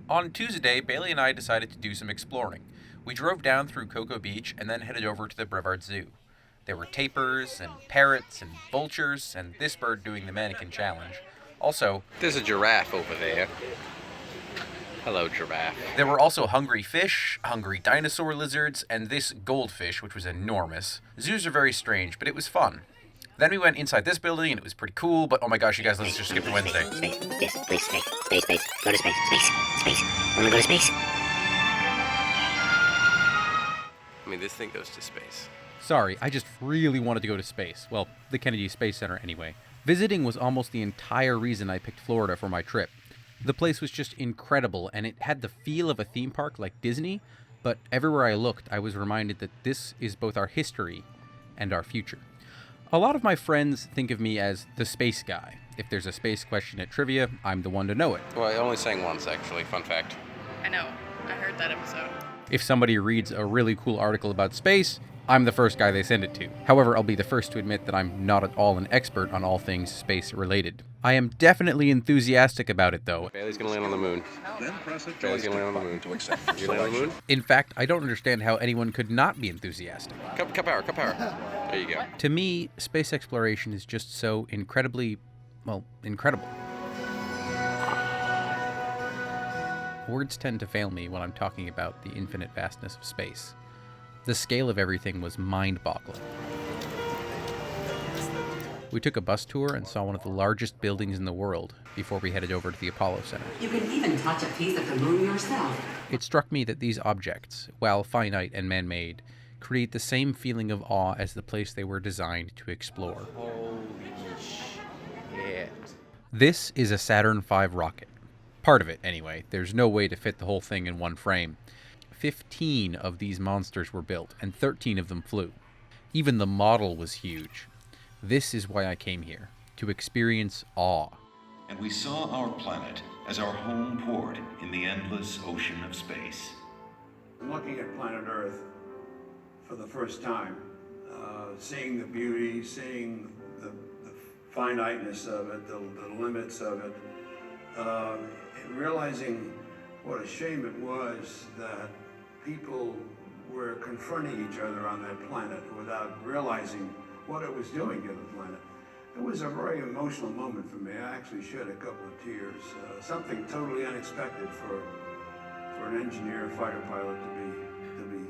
On Tuesday, Bailey and I decided to do some exploring. We drove down through Cocoa Beach and then headed over to the Brevard Zoo. There were tapirs and parrots and vultures and this bird doing the mannequin challenge. Also, There's a giraffe over there. Hello, giraffe. there were also hungry fish, hungry dinosaur lizards, and this goldfish, which was enormous. Zoos are very strange, but it was fun. Then we went inside this building and it was pretty cool, but oh my gosh, you guys, let's just skip to Wednesday. Space, yes, please, space. Go to space. Wanna go to space? I mean, this thing goes to space. Sorry, I just really wanted to go to space. Well, the Kennedy Space Center anyway. Visiting was almost the entire reason I picked Florida for my trip. The place was just incredible, and it had the feel of a theme park like Disney, but everywhere I looked, I was reminded that this is both our history and our future. A lot of my friends think of me as the space guy. If there's a space question at trivia, I'm the one to know it. Well, I only sang once, actually. Fun fact. I know. I heard that episode. If somebody reads a really cool article about space, I'm the first guy they send it to. However, I'll be the first to admit that I'm not at all an expert on all things space related. I am definitely enthusiastic about it, though. Bailey's gonna land on the moon. Bailey's gonna land on the moon. You land on the moon? In fact, I don't understand how anyone could not be enthusiastic. Cup power. There you go. To me, space exploration is just so incredibly, incredible. Words tend to fail me when I'm talking about the infinite vastness of space. The scale of everything was mind-boggling. We took a bus tour and saw one of the largest buildings in the world before we headed over to the Apollo Center. You can even touch a piece of the moon yourself. It struck me that these objects, while finite and man-made, create the same feeling of awe as the place they were designed to explore. Holy shit. This is a Saturn V rocket. Part of it, anyway. There's no way to fit the whole thing in one frame. 15 of these monsters were built, and 13 of them flew. Even the model was huge. This is why I came here, to experience awe. And we saw our planet as our home port in the endless ocean of space. Looking at planet Earth for the first time, seeing the beauty, seeing the finiteness of it, the limits of it, and realizing what a shame it was that people were confronting each other on that planet without realizing what it was doing to the planet. It was a very emotional moment for me. I actually shed a couple of tears. Something totally unexpected for an engineer, fighter pilot to be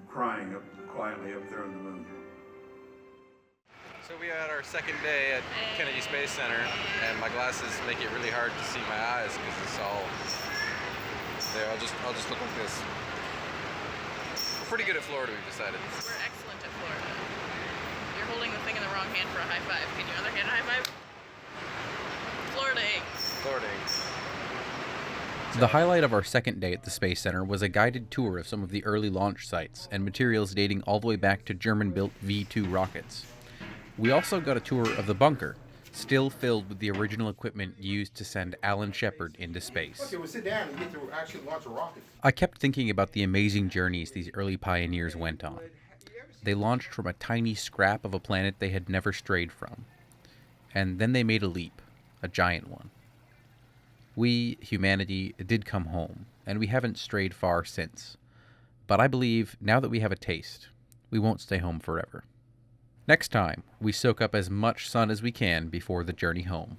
crying up quietly up there on the moon. So we had our second day at Kennedy Space Center, and my glasses make it really hard to see my eyes because it's all there. I'll just look like this. We're pretty good at Florida, we've decided. We're excellent at Florida. You're holding the thing in the wrong hand for a high five. Can you underhand a high five? Florida eggs. Florida eggs. The highlight of our second day at the Space Center was a guided tour of some of the early launch sites and materials dating all the way back to German-built V-2 rockets. We also got a tour of the bunker, still filled with the original equipment used to send Alan Shepard into space. Okay, well sit down and get to actually launch a rocket. I kept thinking about the amazing journeys these early pioneers went on. They launched from a tiny scrap of a planet they had never strayed from. And then they made a leap, a giant one. We, humanity, did come home, and we haven't strayed far since. But I believe, now that we have a taste, we won't stay home forever. Next time, we soak up as much sun as we can before the journey home.